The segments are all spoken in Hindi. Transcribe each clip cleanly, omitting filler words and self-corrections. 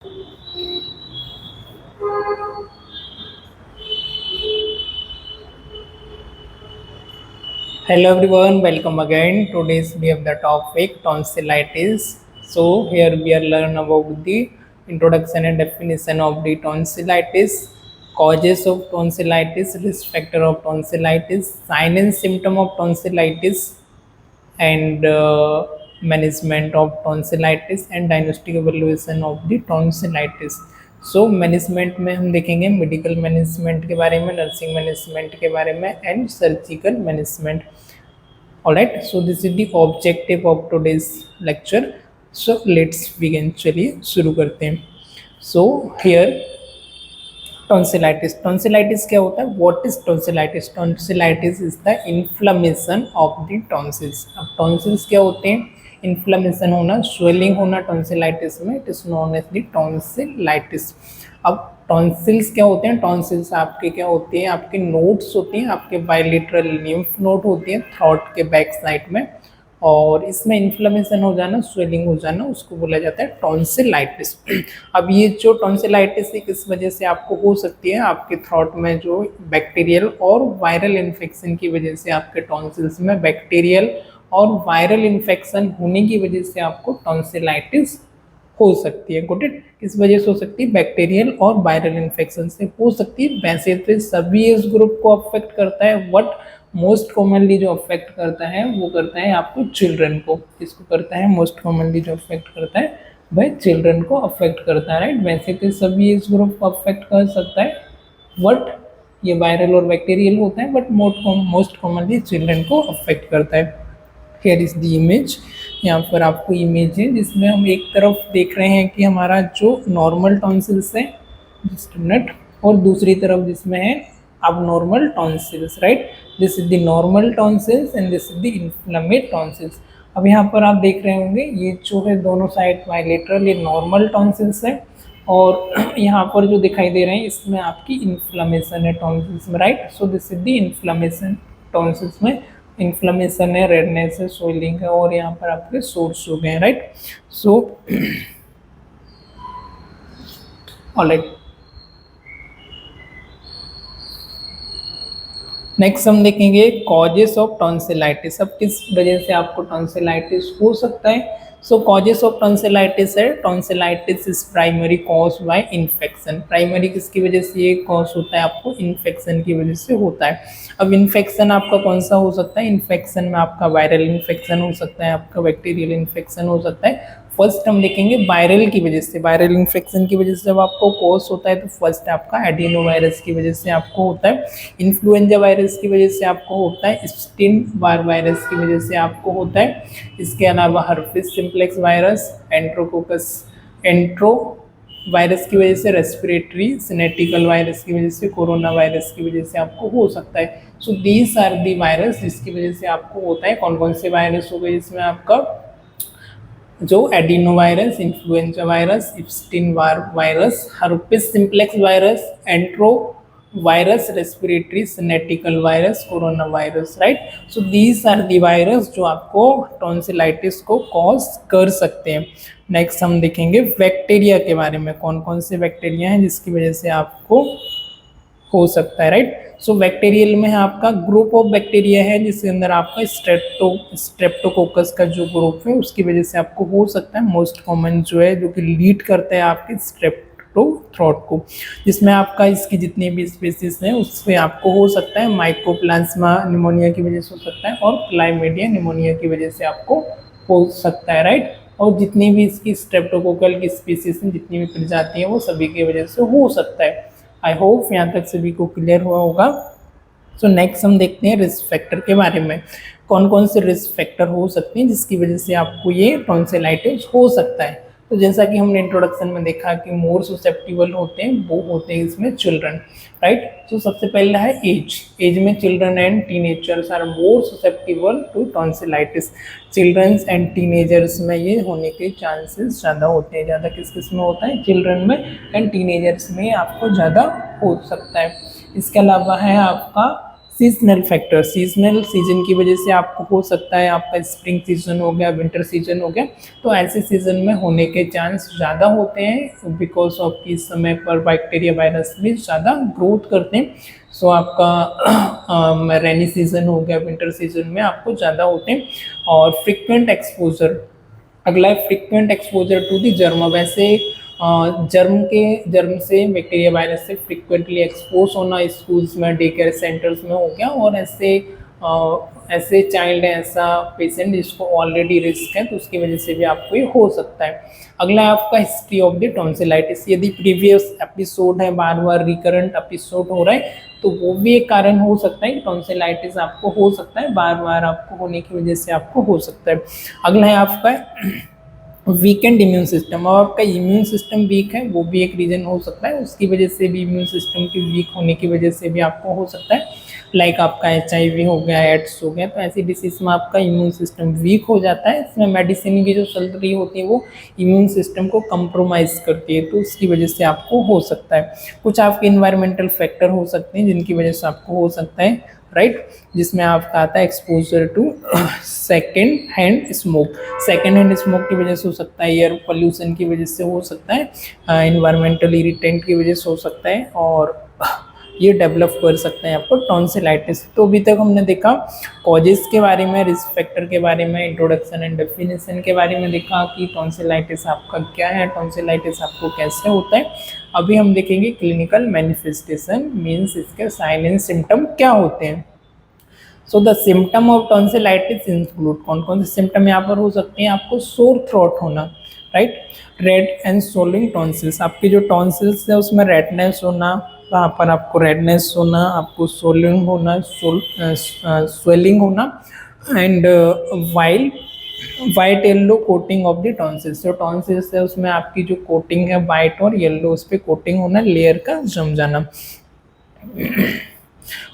Hello everyone, welcome again. Today's we have the topic tonsillitis. So here we are learn about the introduction and definition of the tonsillitis, causes of tonsillitis, risk factor of tonsillitis, sign and symptom of tonsillitis, and management of tonsillitis and diagnostic evaluation of the tonsillitis. So management में हम देखेंगे मेडिकल मैनेजमेंट के बारे में, नर्सिंग मैनेजमेंट के बारे में and surgical management. Alright, so this is the objective of today's lecture. So let's begin. चलिए शुरू करते हैं. सो हियर टॉन्सिलाइटिस क्या होता है? What is tonsillitis? Tonsillitis is the inflammation of the tonsils. अब टॉन्सिल्स क्या होते हैं? इन्फ्लेमेशन होना, स्वेलिंग होना टॉन्सिलाइटिस में, it is known as the tonsillitis. अब टॉन्सिल्स क्या होते हैं? टॉन्सिल्स आपके क्या होते हैं? आपके नोड्स होते हैं, आपके बायलेटरल लिम्फ नोड होती है थ्रोट के बैक साइड में, और इसमें इन्फ्लेमेशन हो जाना, स्वेलिंग हो जाना, उसको बोला जाता है टॉन्सिलाइटिस. अब ये जो टॉन्सिलाइटिस है किस वजह से आपको हो सकती है? आपके थ्रोट में जो बैक्टीरियल और वायरल इन्फेक्शन की वजह से, आपके टॉन्सिल्स में बैक्टीरियल और वायरल इन्फेक्शन होने की वजह से आपको टॉन्सिलाइटिस हो सकती है. Good it. किस वजह से हो सकती है? बैक्टीरियल और वायरल इन्फेक्शन से हो सकती है. वैसे तो सभी एज ग्रुप को अफेक्ट करता है, बट मोस्ट कॉमनली जो अफेक्ट करता है वो करता है आपको चिल्ड्रन को. किसको करता है? मोस्ट कॉमनली जो अफेक्ट करता है वह चिल्ड्रन को अफेक्ट करता है. राइट. वैसे तो सभी एज ग्रुप को अफेक्ट कर सकता है, बट ये वायरल और बैक्टीरियल होता है, बट मोस्ट कॉमनली चिल्ड्रन को अफेक्ट करता है. Here is the image. यहाँ पर आपको इमेज है जिसमें हम एक तरफ देख रहे हैं कि हमारा जो नॉर्मल टॉन्सिल्स है, जस्ट मिनट, और दूसरी तरफ जिसमें है abnormal tonsils. Right. This is the normal tonsils and this is the inflamed tonsils. अब यहाँ पर आप देख रहे होंगे ये जो है दोनों साइड बायलेटरल ये नॉर्मल टॉन्सिल्स है, और यहाँ पर जो दिखाई दे रहे हैं इसमें आपकी इन्फ्लेमेशन है टॉन्सिल्स में. Right. So this is the inflammation. Tonsils में इन्फ्लेमेशन है, रेडनेस है, स्वेलिंग है, और यहाँ पर आपके सोर्स हो गए हैं. राइट. सो ऑलराइट, नेक्स्ट हम देखेंगे कॉजेस ऑफ टॉन्सिलाइटिस. अब किस वजह से आपको टॉन्सिलाइटिस हो सकता है? सो कॉजेस ऑफ टॉन्सिलाइटिस है, tonsillitis is primary cause by infection. Primary किसकी वजह से ये कॉज होता है? आपको इन्फेक्शन की वजह से होता है. अब इन्फेक्शन आपका कौन सा हो सकता है? इन्फेक्शन में आपका वायरल इन्फेक्शन हो सकता है, आपका बैक्टीरियल इन्फेक्शन हो सकता है. फर्स्ट हम देखेंगे वायरल की वजह से. वायरल इन्फेक्शन की वजह से जब आपको कॉज होता है तो फर्स्ट आपका एडिनो वायरस की वजह से आपको होता है, इन्फ्लुएंजा वायरस की वजह से आपको होता है, स्टिन बार वायरस की वजह से आपको होता है. इसके अलावा हर्पिस सिम्प्लेक्स वायरस, एंट्रो वायरस की वजह से, रेस्पिरेटरी सिनेटिकल वायरस की वजह से, कोरोना वायरस की वजह से आपको हो सकता है. So these are the virus जिसकी वजह से आपको होता है. कौन कौन से वायरस हो गए इसमें? आपका जो adenovirus, influenza virus, Epstein virus, herpes simplex virus, enterovirus, respiratory syncytial virus, corona virus. Right. So these are the virus जो आपको टॉन्सिलाइटिस को कॉज कर सकते हैं. नेक्स्ट हम देखेंगे बैक्टीरिया के बारे में. कौन कौन से बैक्टीरिया हैं जिसकी वजह से आपको हो सकता है. राइट. सो बैक्टीरियल में है आपका ग्रुप ऑफ बैक्टीरिया है जिसके अंदर आपका स्ट्रेप्टोकोकस का जो ग्रुप है उसकी वजह से आपको हो सकता है. मोस्ट कॉमन जो है जो कि लीड करता है आपके स्ट्रेप्टोथ्रोट को, जिसमें आपका इसकी जितनी भी स्पीसीज हैं उससे आपको हो सकता है माइकोप्लाज्मा निमोनिया की वजह से हो सकता है, और क्लाइमेडिया निमोनिया की वजह से आपको हो सकता है. राइट. और जितनी भी इसकी स्ट्रेप्टोकोकल की स्पीसीज हैं, जितनी भी प्रजाति हैं, वो सभी की वजह से हो सकता है. आई होप यहाँ तक सभी को क्लियर हुआ होगा. सो नेक्स्ट हम देखते हैं रिस्क फैक्टर के बारे में. कौन कौन से रिस्क फैक्टर हो सकते हैं जिसकी वजह से आपको ये टॉन्सिलाइटिस हो सकता है? तो जैसा कि हमने इंट्रोडक्शन में देखा कि मोर ससेप्टिबल होते हैं वो होते हैं इसमें चिल्ड्रन. राइट. तो सबसे पहला है एज में children and teenagers are more susceptible to tonsillitis. Childrens and teenagers में ये होने के चांसेस ज़्यादा होते हैं. ज़्यादा किस में होता है? चिल्ड्रन में एंड टीनेजर्स में आपको ज़्यादा हो सकता है. इसके अलावा है आपका सीजनल फैक्टर, सीजनल सीजन की वजह से आपको हो सकता है आपका स्प्रिंग सीजन हो गया, विंटर सीजन हो गया, तो ऐसे सीजन में होने के चांस ज़्यादा होते हैं बिकॉज ऑफ कि इस समय पर बैक्टीरिया वायरस भी ज़्यादा ग्रोथ करते हैं। सो आपका रेनी सीजन हो गया, विंटर सीजन में आपको ज़्यादा होते हैं। और फ्रिक्वेंट एक्सपोजर, अगला है frequent exposure to the germ. वैसे जर्म से बैक्टीरिया वायरस से फ्रिक्वेंटली एक्सपोज होना स्कूल्स में, डे केयर सेंटर्स में हो गया, और ऐसे चाइल्ड है, ऐसा पेशेंट जिसको ऑलरेडी रिस्क है, तो उसकी वजह से भी आपको ये हो सकता है। अगला है आपका हिस्ट्री ऑफ द टॉन्सिलाइटिस। यदि प्रीवियस एपिसोड है, बार बार रिकरेंट एपिसोड हो रहा है, तो वो भी एक कारण हो सकता है कि टॉन्सिलाइटिस आपको हो सकता है, बार बार आपको होने की वजह से आपको हो सकता है। अगला है आपका वीकेंड इम्यून सिस्टम। और आपका इम्यून सिस्टम वीक है, वो भी एक रीज़न हो सकता है, उसकी वजह से भी, इम्यून सिस्टम की वीक होने की वजह से भी आपको हो सकता है। लाइक आपका HIV हो गया, एड्स हो गया, तो ऐसी डिसीज में आपका इम्यून सिस्टम वीक हो जाता है। इसमें मेडिसिन भी जो चल रही होती है वो इम्यून सिस्टम को कंप्रोमाइज़ करती है, तो उसकी वजह से आपको हो सकता है। कुछ आपके इन्वायरमेंटल फैक्टर हो सकते हैं जिनकी वजह से आपको हो सकता है, राइट, जिसमें आपका आता है exposure to second hand smoke. Second hand smoke की वजह से हो सकता है, एयर पोल्यूशन की वजह से हो सकता है, इन्वायरमेंटल इरिटेंट की वजह से हो सकता है, और ये डेवलप कर सकते हैं आपको टॉन्सिलाइटिस। तो अभी तक हमने देखा कॉजेस के बारे में, रिस्क फैक्टर के बारे में, इंट्रोडक्शन एंड डेफिनेशन के बारे में देखा कि टॉन्सिलाइटिस आपका क्या है, टॉन्सिलाइटिस आपको कैसे होता है। अभी हम देखेंगे क्लिनिकल मैनिफेस्टेशन, मीन्स इसके साइन एंड सिम्टम क्या होते हैं। So the symptom of tonsillitis include, कौन कौन से सिम्टम यहाँ पर हो सकते हैं। आपको सोर थ्रोट होना, right, red and soling tonsils, आपकी जो टॉन्सिल्स है उसमें रेडनेस होना, वहाँ पर आपको रेडनेस होना, आपको सोलिंग होना, स्वेलिंग होना, and white yellow coating of the tonsils. जो टॉन्सिल्स है उसमें आपकी जो कोटिंग है वाइट और येल्लो, उस पर कोटिंग होना, लेयर का जम जाना।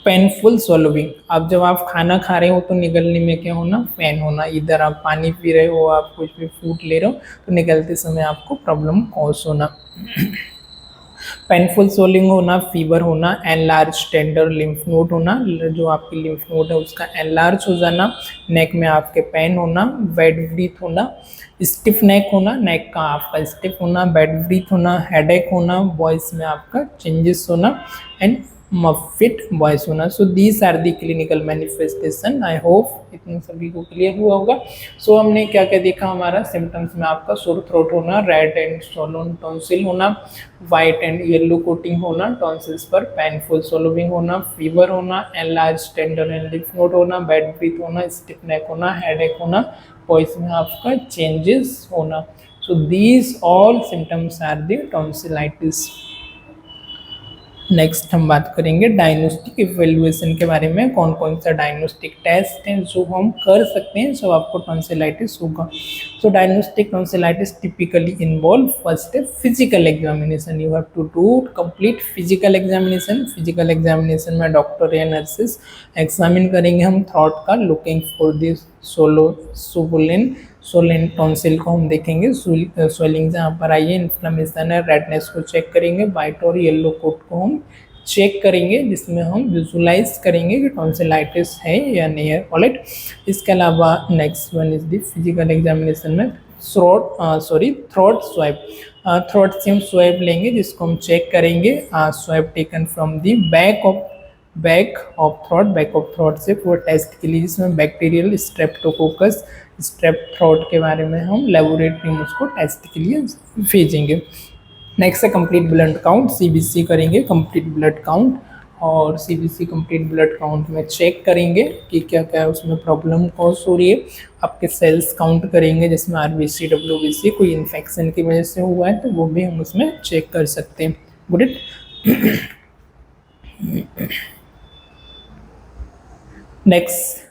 पेनफुल स्वॉलोइंग, अब जब आप खाना खा रहे हो तो निगलने में क्या होना, पेन होना। इधर आप पानी पी रहे हो, आप कुछ भी फूड ले रहे हो, तो निगलते समय आपको प्रॉब्लम कॉज होना। पेनफुल सोलिंग होना, फीवर होना, एनलार्ज टेंडर लिम्फ नोड होना, जो आपकी लिम्फ नोड है उसका एनलार्ज हो जाना, नेक में आपके पेन होना, वेट ब्रीथ होना, स्टिफ नेक होना, नेक का आपका स्टिफ होना, बेड ब्रीथ होना, हेडेक होना, वॉइस में आपका चेंजेस होना, एंड मफिट वॉइस होना। So these are the clinical manifestation. I hope इतने सभी को क्लियर हुआ होगा। सो हमने क्या क्या देखा, हमारा सिम्टम्स में आपका सोर थ्रोट होना, रेड एंड सोलोन टॉन्सिल होना, वाइट एंड येलो कोटिंग होना टॉन्सिल्स पर, पेनफुल सोलोविंग होना, फीवर होना, enlarge tender and lymph node होना, बेड ब्रीथ होना, स्टिफ नेक होना, हेडेक होना, वॉइस में आपका चेंजेस होना। So these all symptoms are the tonsillitis. Next हम बात करेंगे डायग्नोस्टिक इवेल्युएशन के बारे में। कौन कौन सा डायग्नोस्टिक टेस्ट हैं जो हम कर सकते हैं जब आपको टॉन्सिलाइटिस होगा। So diagnostic tonsillitis typically involve first physical examination. You have to do complete physical examination. Physical examination में डॉक्टर या नर्सेस एग्जामिन करेंगे हम थ्रोट का, looking for this swollen tonsil को हम देखेंगे, स्वेलिंग जहाँ पर आई है, इन्फ्लेमेशन है, रेडनेस को चेक करेंगे, वाइट और येलो कोट को हम चेक करेंगे, जिसमें हम विजुलाइज करेंगे कि टॉन्सिलाइटिस है या नहीं है। ऑलराइट, इसके अलावा next one is the physical examination में थ्रोट स्वैब। थ्रोट से हम स्वैब लेंगे जिसको हम चेक करेंगे, swab taken from the back of throat से पूरा टेस्ट के लिए, जिसमें बैक्टीरियल स्ट्रेप्टोकोकस स्ट्रेप थ्रोट के बारे में हम लेबोरेटरी में उसको टेस्ट के लिए भेजेंगे। नेक्स्ट है कंप्लीट ब्लड काउंट, CBC करेंगे कंप्लीट ब्लड काउंट, और CBC कंप्लीट ब्लड काउंट में चेक करेंगे कि क्या क्या उसमें प्रॉब्लम कॉज हो रही है। आपके सेल्स काउंट करेंगे जिसमें RBC WBC कोई इन्फेक्शन की वजह से हुआ है तो वो भी हम उसमें चेक कर सकते हैं। Good it. Next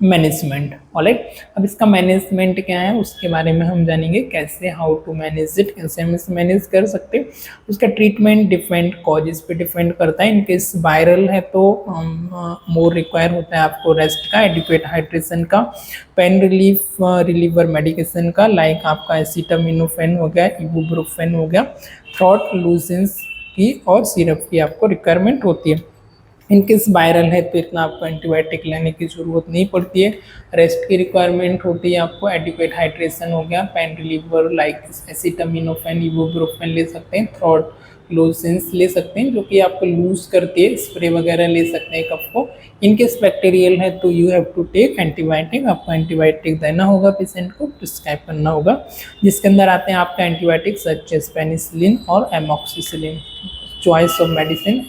management. Alright, अब इसका मैनेजमेंट क्या है उसके बारे में हम जानेंगे, कैसे हाउ टू मैनेज इट, कैसे हम इसे मैनेज कर सकते हैं। उसका ट्रीटमेंट डिफरेंट कॉजेज पे डिपेंड करता है। इनकेस वायरल है तो मोर रिक्वायर होता है आपको रेस्ट का, एडिक्वेट हाइड्रेशन का, पेन रिलीवर मेडिकेशन का, लाइक आपका एसिटामिनोफेन हो गया, इबुप्रोफेन हो गया, थ्रोट लूजेंस की और सिरप की आपको रिक्वायरमेंट होती है। इनकेस वायरल है तो इतना आपको एंटीबायोटिक लेने की ज़रूरत नहीं पड़ती है। रेस्ट की रिक्वायरमेंट होती है आपको, एडिक्वेट हाइड्रेशन हो गया, pain reliever like acetaminophen, ibuprofen ले सकते हैं, थ्रोट लोशंस ले सकते हैं जो कि आपको लूज करती है, स्प्रे वगैरह ले सकते हैं कफ को। इनकेस बैक्टीरियल है तो you have to take antibiotic, आपको एंटीबायोटिक देना होगा पेशेंट को, प्रिस्क्राइब करना होगा, जिसके अंदर आते हैं आपका एंटीबायोटिक सच एज पेनिसिलिन और amoxicillin. Choice of medicine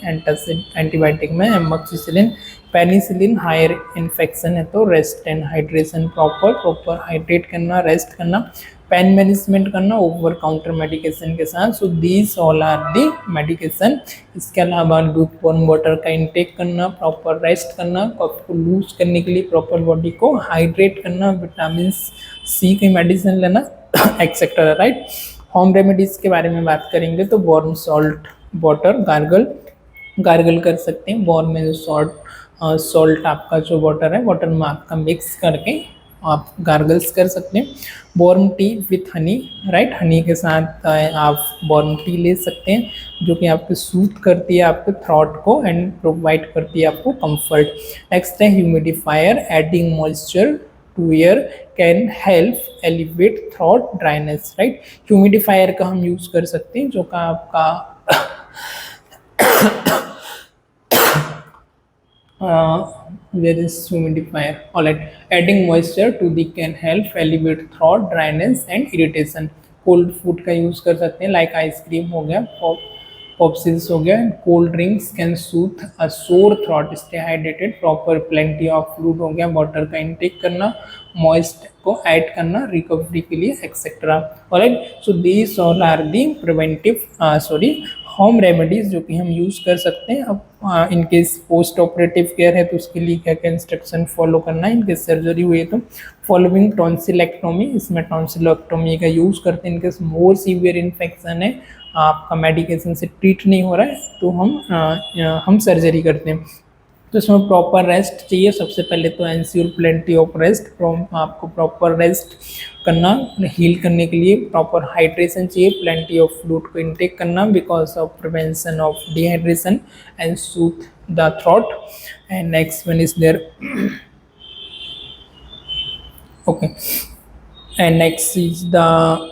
antibiotic में एमॉक्सिसिलिन, पेनिसिलिन हायर इन्फेक्शन है तो rest and hydration, proper hydrate करना, रेस्ट करना, पेन मैनेजमेंट करना ओवर काउंटर मेडिकेशन के साथ। सो these all are the medication. इसके अलावा लूक वार्म वाटर का इंटेक करना, प्रॉपर रेस्ट करना, कफ को लूज करने के लिए प्रॉपर बॉडी को हाइड्रेट करना, विटामिन सी की मेडिसिन लेना एक्सेट्रा, राइट। होम रेमेडीज के बारे में बात करेंगे तो वार्म सॉल्ट वाटर गार्गल कर सकते हैं। वार्म में सॉल्ट आपका जो वाटर है, वाटर में आपका मिक्स करके आप गार्गल्स कर सकते हैं। Warm T with Honey, right, Honey के साथ आप वार्म टी ले सकते हैं जो कि आपको सूथ करती है आपके थ्रॉट को एंड प्रोवाइड करती है आपको कंफर्ट। नेक्स्ट है humidifier, adding moisture to air can help alleviate throat dryness, right. Humidifier का हम यूज़ कर सकते हैं जो का आपका where is humidifier, all right, adding moisture to the can help alleviate throat dryness and irritation। Cold food का यूज़ कर सकते हैं लाइक आइसक्रीम हो गया, पॉप्सिल्स हो गया, कोल्ड ड्रिंक्स कैन सूथ अ सोर throat, stay hydrated, proper plenty of fluid हो गया, वाटर का इंटेक करना, मॉइस्ट को ऐड करना रिकवरी के लिए etcetera, alright. So these all are the preventive home remedies जो कि हम यूज़ कर सकते हैं। अब इनकेस पोस्ट ऑपरेटिव केयर है तो उसके लिए क्या क्या इंस्ट्रक्शन फॉलो करना है। इनकेस सर्जरी हुई है तो फॉलोइंग टॉन्सिलेक्टोमी, इसमें टॉन्सिलेक्टोमी का यूज़ करते हैं। इनकेस मोर सीवियर इन्फेक्शन है, आपका मेडिकेशन से ट्रीट नहीं हो रहा है तो हम सर्जरी करते हैं। तो इसमें प्रॉपर रेस्ट चाहिए। सबसे पहले तो एंश्योर प्लेंटी ऑफ रेस्ट, आपको प्रॉपर रेस्ट करना, हील करने के लिए प्रॉपर हाइड्रेशन चाहिए, प्लेंटी ऑफ फ्लूइड को इंटेक करना because of prevention of dehydration and soothe the throat. And next one is there okay, and next is the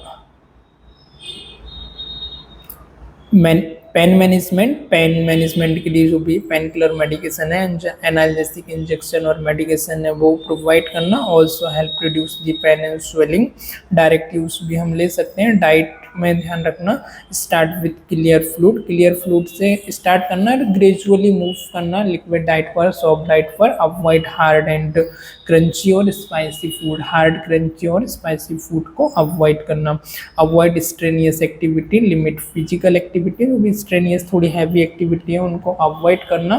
pain management के लिए जो भी पेन किलर मेडिकेशन है, एनाल्जेसिक इंजेक्शन और मेडिकेशन है वो प्रोवाइड करना। Also help reduce the pain and swelling, direct use भी हम ले सकते हैं। डाइट में ध्यान रखना, स्टार्ट विथ क्लियर फ्लूइड से स्टार्ट करना, ग्रेजुअली मूव करना लिक्विड डाइट पर, सॉफ्ट डाइट पर, अवॉइड हार्ड एंड क्रंची और स्पाइसी फूड, हार्ड क्रंची और स्पाइसी फूड को अवॉइड करना। Avoid strenuous activity, limit physical activity, जो भी स्ट्रेनियस थोड़ी हैवी एक्टिविटी है उनको अवॉइड करना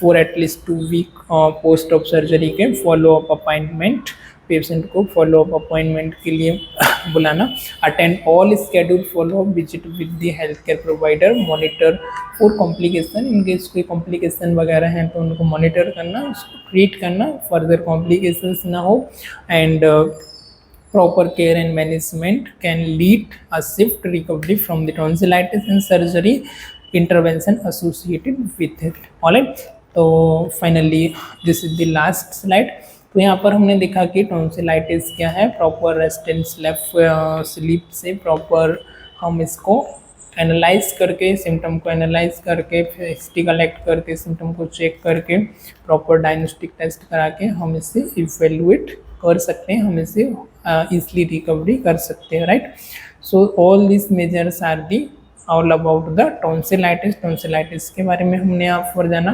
for at least 2 week post of surgery के। फॉलो अप अपॉइंटमेंट, पेशेंट को फॉलो अप अपॉइंटमेंट के लिए बुलाना। Attend all schedule follow up visit with the health care provider, monitor for complication, in case कोई कॉम्प्लिकेशन वगैरह हैं तो उनको मॉनिटर करना, उसको ट्रीट करना, फर्दर कॉम्प्लिकेशंस ना हो। And proper care and management can lead a swift recovery from the tonsillitis and surgery intervention associated with it, alright। तो finally this is the last slide. तो यहाँ पर हमने देखा कि टॉन्सिलाइटिस क्या है, प्रॉपर रेस्ट एंड स्लीप से प्रॉपर हम इसको एनालाइज करके, सिम्टम को एनालाइज करके, फिर हिस्ट्री कलेक्ट करके, सिम्टम को चेक करके, प्रॉपर डायग्नोस्टिक टेस्ट करा के हम इसे इवेलुएट कर सकते हैं, हम इसे ईजिली रिकवरी कर सकते हैं, right. So all this measures are the all about the tonsillitis. Tonsillitis के बारे में हमने आप पर जाना।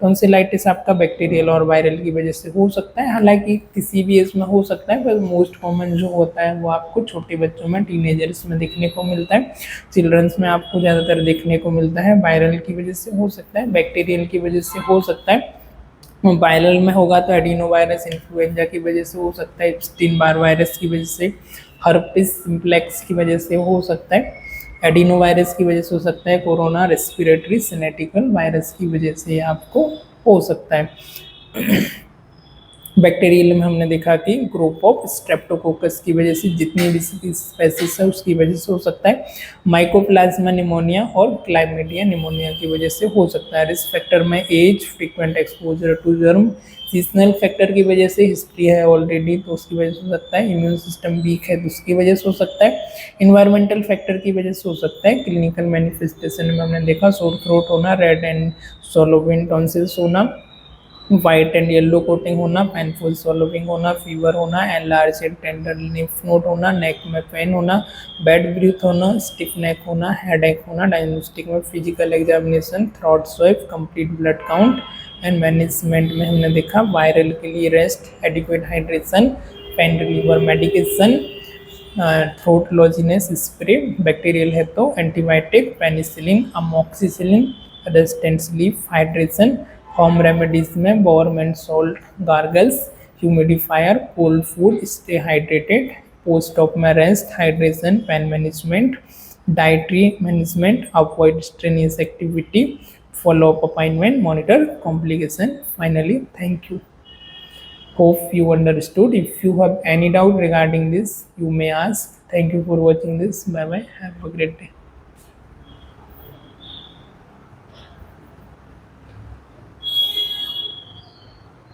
टॉन्सिलाइटिस आपका बैक्टीरियल और वायरल की वजह से हो सकता है, हालांकि किसी भी एज में हो सकता है, पर मोस्ट कॉमन जो होता है वो आपको छोटे बच्चों में, टीनेजर्स में देखने को मिलता है। चिल्ड्रंस में आपको ज़्यादातर देखने को मिलता है। वायरल की वजह से हो सकता है, बैक्टीरियल की वजह से हो सकता है। वायरल में होगा तो एडिनो वायरस इन्फ्लुएंजा की वजह से हो सकता है, एप्स्टीन बार वायरस की वजह से, हर्पिस सिम्प्लेक्स की वजह से हो सकता है, एडिनो वायरस की वजह से हो सकता है, कोरोना रेस्पिरेटरी सिनेटिकल वायरस की वजह से आपको हो सकता है। बैक्टीरियल में हमने देखा कि ग्रुप ऑफ स्ट्रेप्टोकोकस की वजह से जितनी भी स्पेसिस है उसकी वजह से हो सकता है। माइकोप्लाज्मा निमोनिया और क्लाइमेडिया निमोनिया की वजह से हो सकता है। रिस्क फैक्टर में age, frequent exposure to germ, seasonal factor की वजह से हिस्ट्री है ऑलरेडी तो उसकी वजह से हो सकता है। इम्यून सिस्टम वीक है तो उसकी वजह से हो सकता है। इन्वायरमेंटल फैक्टर की वजह से हो सकता है। क्लिनिकल मैनिफेस्टेशन में हमने देखा सोर थ्रोट होना, रेड एंड सोलोविन टॉन्सिल्स होना, वाइट एंड येलो कोटिंग होना, पेनफुल swallowing होना, फीवर होना, enlarge and tender lymph node होना, नेक में पेन होना, बैड ब्रीथ होना, स्टिफ नेक होना, हेडेक होना। डायग्नोस्टिक में physical examination, throat swab, complete blood count and management में हमने देखा वायरल के लिए rest, adequate hydration, pain reliever medication, throat lozenges spray, bacterial है तो antibiotic, penicillin, amoxicillin, resistant sleep, hydration. Home remedies में warm and salt gargles, humidifier, cold food, stay hydrated, post op में rest, hydration, pain management, dietary management, avoid strenuous activity, follow up appointment, monitor complication. Finally, thank you. Hope you understood. If you have any doubt regarding this, you may ask. Thank you for watching this. Bye bye. Have a great day.